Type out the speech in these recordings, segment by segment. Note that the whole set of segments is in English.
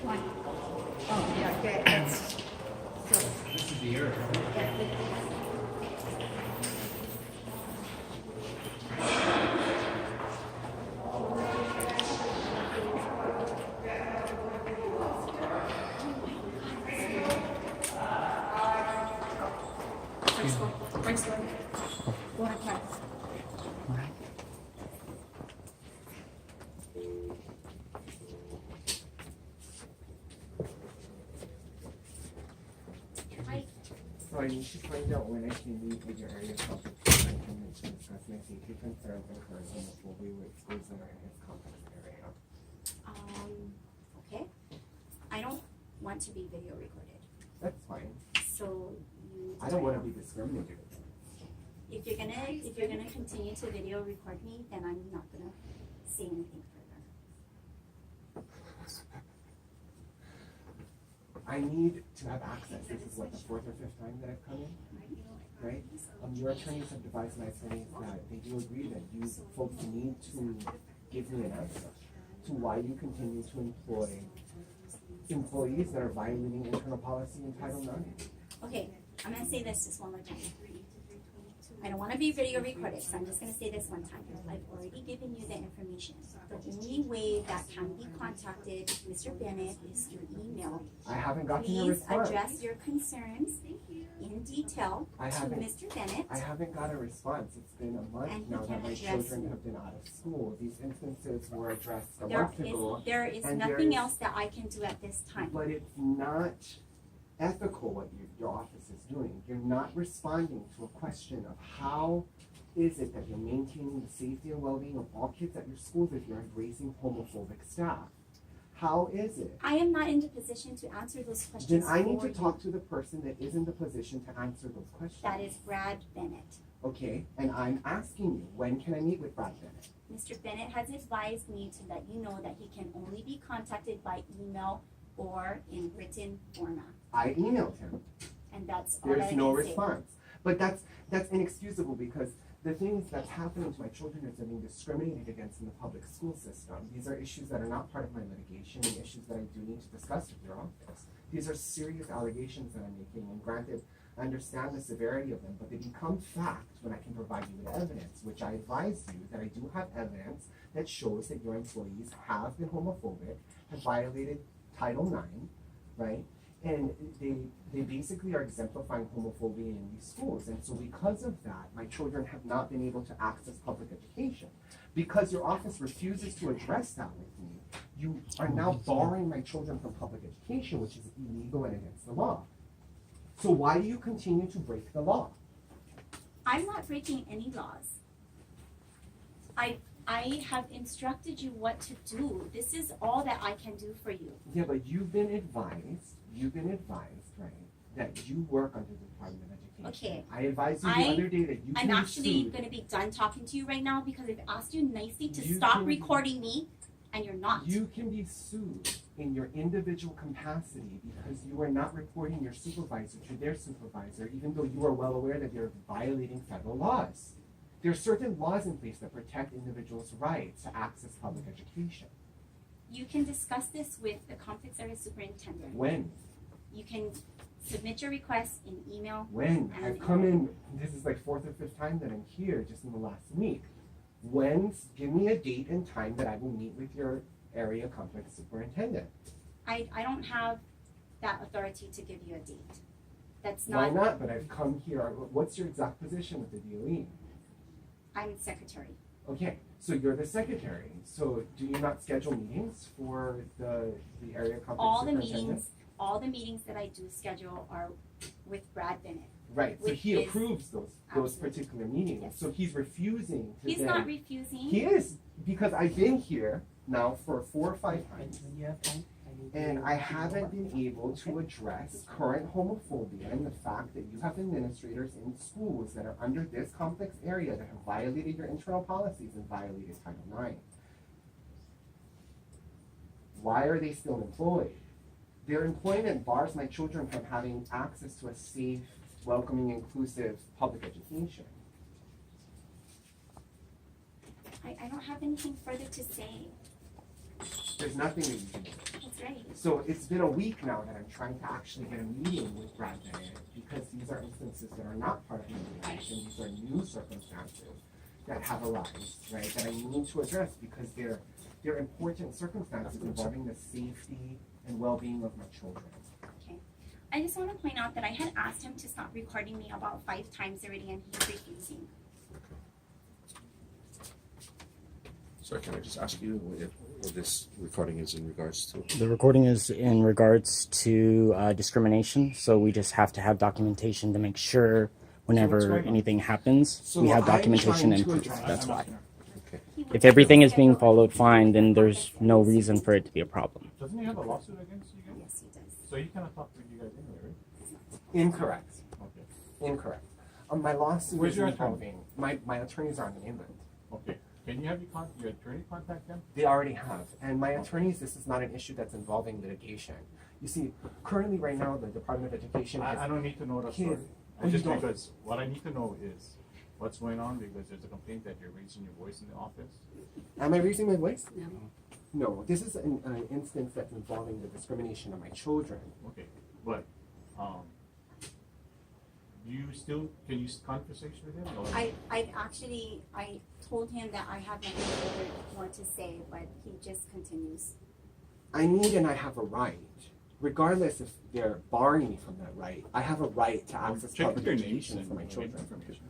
One. Oh, yeah, okay. That's, so, This is the air. first one. First one. Go ahead, Max. Hi. So I need to find out when I can meet with your area complex superintendent to discuss my safety concerns and current homophobia with schools that are in his complex area. Okay. I don't want to be video recorded. That's fine. So you. I don't want to be discriminated against. If you're gonna continue to video record me, then I'm not gonna say anything further. I need to have access. This is what, the fourth or fifth time that I've come in, right? Your attorneys have advised my attorneys that they do agree that you folks need to give me an answer to why you continue to employ employees that are violating internal policy in Title IX. Okay, I'm gonna say this just one more time. I don't wanna be video recorded, so I'm just gonna say this one time. I've already given you the information. The only way that can be contacted Mr. Bennett is through email. I haven't gotten a Please response. address your concerns in detail to Mr. Bennett. I haven't got a response. It's been a month And he now that can my address children you. have been out of school. These instances were addressed a month ago. There is and nothing there's- else that I can do at this time. But it's not ethical what your office is doing. You're not responding to a question of how is it that you're maintaining the safety and well-being of all kids at your schools if you're embracing homophobic staff? How is it? I am not in the position to answer those questions. Then I need for to you. talk to the person that is in the position to answer those questions. That is Brad Bennett. Okay, and I'm asking you, when can I meet with Brad Bennett? Mr. Bennett has advised me to let you know that he can only be contacted by email or in written format. I emailed him. And that's all I There's can no say. response. But that's inexcusable because the things that's happening to my children is they're being discriminated against in the public school system. These are issues that are not part of my litigation and issues that I do need to discuss with your office. These are serious allegations that I'm making, and granted, I understand the severity of them, but they become fact when I can provide you with evidence, which I advise you that I do have evidence that shows that your employees have been homophobic, have violated Title IX, right? And they basically are exemplifying homophobia in these schools. And so because of that, my children have not been able to access public education. Because your office refuses to address that with me, you are now barring my children from public education, which is illegal and against the law. So why do you continue to break the law? I'm not breaking any laws. I have instructed you what to do. This is all that I can do for you. Yeah, but you've been advised, right, that you work under the Department of Education. Okay. I advised you the other day that you I'm can actually sue. going to be done talking to you right now because I've asked you nicely to You stop can- recording me, and you're not. You can be sued in your individual capacity because you are not reporting your supervisor to their supervisor, even though you are well aware that they're violating federal laws. There are certain laws in place that protect individuals' rights to access public education. You can discuss this with the complex area superintendent. When? You can submit your request in email. When? And- I've come in, this is like fourth or fifth time that I'm here just in the last week. When? Give me a date and time that I will meet with your area complex superintendent. I don't have that authority to give you a date. That's Why not, not? But I've come here. What's your exact position with the DOE? I'm secretary. Okay, so you're the secretary. So do you not schedule meetings for the area complex All the superintendent? meetings that I do schedule are with Brad Bennett. Right, so which he is- approves those Absolutely. particular meetings. Yes. So he's refusing to He's then- not refusing. He is, because I've been here now for 4 or 5 times. And I haven't been able to address current homophobia and the fact that you have administrators in schools that are under this complex area that have violated your internal policies and violated Title IX. Why are they still employed? Their employment bars my children from having access to a safe, welcoming, inclusive public education. I don't have anything further to say. There's nothing that you can do. That's right. So it's been a week now that I'm trying to actually get a meeting with Brad Bennett because these are instances that are not part of my litigation. These are new circumstances that have arisen, right? That I need to address because they're important circumstances involving the safety and well-being of my children. Okay. I just want to point out that I had asked him to stop recording me about 5 times already, and he's refusing. Sir, can I just ask you what this recording is in regards to? The recording is in regards to discrimination, so we just have to have documentation to make sure whenever anything happens, So we have I'm documentation trying and to proof. address- That's why. He If would everything is being schedule followed a fine, then meeting there's with no us. reason for it to be a problem. Doesn't he have a lawsuit against you guys? Yes, he does. So he cannot talk to you guys anyway, right? Incorrect. Okay. Incorrect. My lawsuit Where's is your attorney? involving, my attorneys are on the mainland. Okay. Can you have your attorney contact them? They already have. And my attorneys, this is not an issue that's involving litigation. You see, currently right now, the Department of Education I has, don't need to know the Kid. story. Oh, you Just don't? because what I need to know is what's going on because there's a complaint that you're raising your voice in the office. am I raising my voice? No. No, this is an instance that's involving the discrimination of my children. Okay. But do you still can you conversation with him? Or? I told him that I have nothing further more to say, but he just continues. I need and I have a right, regardless if they're barring me from that right. I have a right to access Check public your names education and for my get children. information.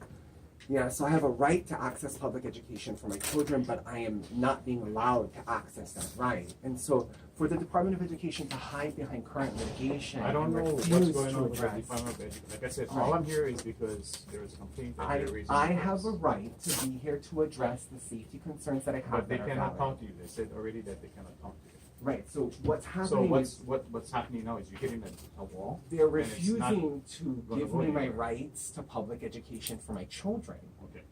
Yeah, so I have a right to access public education for my children, but I am not being allowed to access that right. And so for the Department of Education to hide behind current litigation I don't and know what's refuse going to on with the address, Department of Education. Like I said, Right. all I'm here is because there is a complaint that you're raising. I your have a voice. right to be here to address the safety concerns that I have But they that are cannot valid. talk to you. They said already that they cannot talk to you. Right, so what's So happening is what's happening now is you're hitting a wall. they're and it's not refusing to gonna give go me my anywhere. rights to public education for my children. Okay.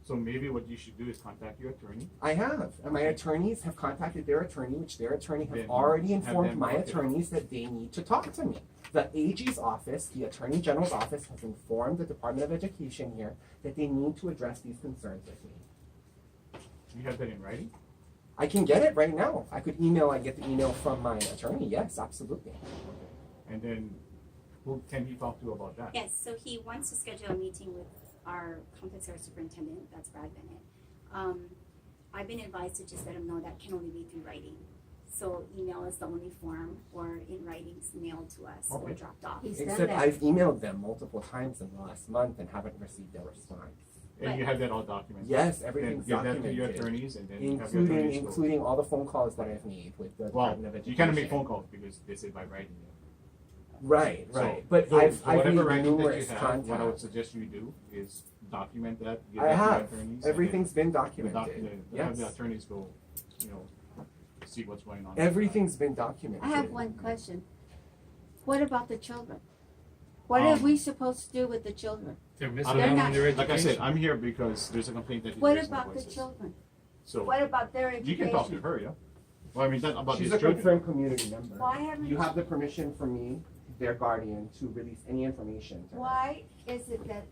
So maybe what you should do is contact your attorney. I have, and my Okay. attorneys have contacted their attorney, which their attorney have Then already have informed them my look it up. attorneys that they need to talk to me. The AG's office, the Attorney General's office, has informed the Department of Education here that they need to address these concerns with me. You have that in writing? I can get it right now. I could get the email from my attorney. Yes, absolutely. And then who can he talk to about that? Yes, so he wants to schedule a meeting with our complex area superintendent, that's Brad Bennett. I've been advised to just let him know that can only be through writing. So email is the only form, or in writing's mailed to us or Okay. dropped off. He's done Except that. I've emailed them multiple times in the last month and haven't received a response. And you have that all documented? Yes, Then everything's give that to your documented, attorneys and then you have your including attorneys go. including all the phone calls that I've made with the Well, Department of Education. you cannot make phone calls because they say by writing. Right, So, right. But so I've whatever made writing that you numerous have, what I would contacts. suggest you do is document that, give I that to your have. attorneys. and Everything's been then documented. have Yes. the attorneys go, you know, see what's going on. Everything's been documented. I have one question. What about the children? What are we supposed to do with the children? They're I missing don't They're out not- on their Like I said, education. I'm here because there's a complaint that he's What raising about the voices. children? So What about their you education? can talk to her, yeah? Well, I mean, that about She's these a children. confirmed community member. Why haven't You have the permission from me, their guardian, to release any information to her. Why is it that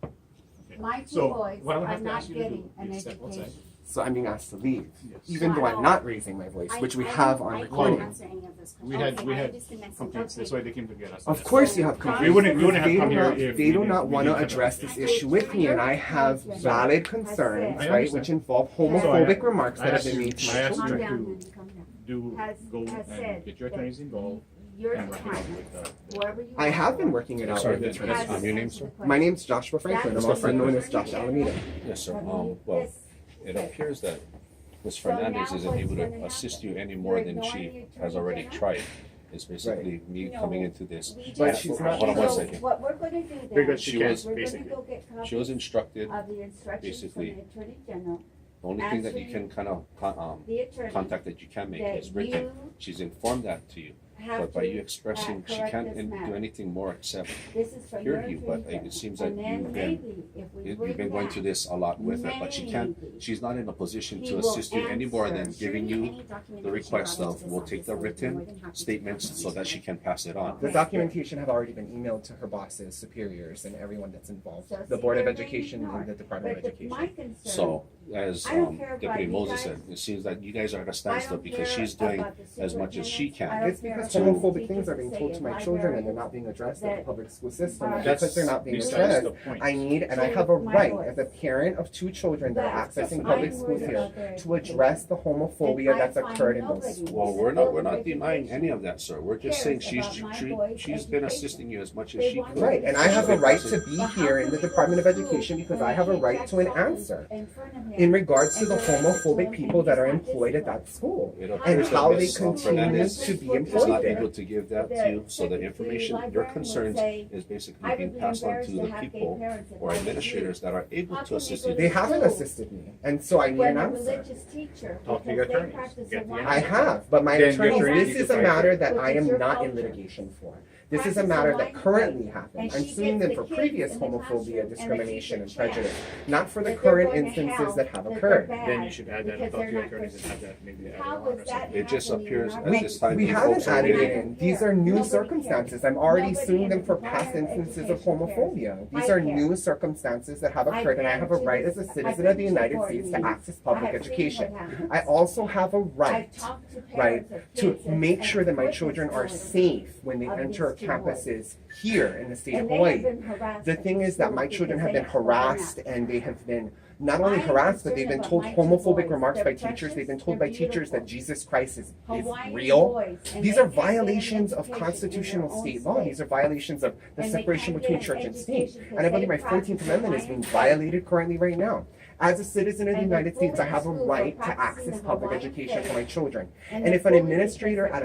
Okay. my 2 So, boys what I would are have to not ask you to do getting an is step outside. education? So I'm being asked to leave, Yes. even though I'm not raising my voice, which we have on I recording. can't answer any of those questions. We had Okay, just the message. complaints, that's why they came to get us. Of course you have complaints. We wouldn't because have they come do here not- if They we do didn't- not we want to didn't have address this issue with me, and I have valid concerns, I right, which understand. involve So homophobic I- remarks I that have asked been you- made to I my asked you Calm children. down, to honey, calm down. do, Has go said and get your that attorneys involved Your and work it out time, with the. wherever you I have been are, working it out Sorry, with the can I attorneys. ask your name, sir? My name's Joshua Franklin. I'm also known as Josh Alameda. Yes, sir. Have Well, you- it appears that Ms. So now Fernandez isn't what's able gonna to assist happen? you any more You're than ignoring she the Attorney has already General? tried. It's basically me No. coming into this. We But just- she's not- Hold on one So second. what we're gonna do then, Because She she can, was- we're gonna basically. go get She was copies instructed, of the instructions from basically, the Attorney General, the only thing that you Actually, can kind of the attorney, contact that you can make that is written. you She's informed that to you, have but by you to, expressing, she correct can't this do matter. anything more except this is from hear your you, Attorney but General. it seems that And then you've been maybe if we You've been going through this a lot with her, but she's not in a position to assist you any more than giving you the request of, we'll take the written statements so that she can pass it on. The documentation have already been emailed to her bosses, superiors, and everyone that's involved. The Board of Education and the Department of Education. So, as Deputy Moses said, it seems that you guys are at a standstill because she's doing as much as she can. It's because homophobic things are being told to my children and they're not being addressed in the public school system. And because they're not being addressed, I need, and I have a right as a parent of 2 children that are accessing public schools here to address the homophobia that's occurred in those schools. Well, we're not denying any of that, sir. We're just saying she's been assisting you as much as she could. Right, and I have a right to be here in the Department of Education because I have a right to an answer in regards to the homophobic people that are employed at that school It and appears that how they Ms. continue Fernandez to be is employed not there. able to give that to you, so the information, your concerns is basically being passed on to the people or administrators that are able to assist you. They haven't assisted me, and so I need an answer. Talk to your attorneys. Get the I have, but my Then attorney, your attorney this needs is to a fight matter it. that I am not in litigation for. This is a matter that currently happened. I'm suing them for previous homophobia, discrimination, and prejudice, not for the current instances that have occurred. Then you should add that, talk to your attorneys and have that maybe added on or something. It just appears at We, this time. we the haven't folks are added getting- it in. These are new circumstances. I'm already suing them for past instances of homophobia. These are new circumstances that have occurred, and I have a right as a citizen of the United States to access public education. I also have a right, to make sure that my children are safe when they enter campuses here in the state of Hawaii. The thing is that my children have been harassed, and they have been not only harassed, but they've been told homophobic remarks by teachers. They've been told by teachers that Jesus Christ is real. These are violations of constitutional state law. These are violations of the separation between church and state. And I believe my 14th Amendment is being violated currently right now. As a citizen of the United States, I have a right to access public education for my children. And if an administrator at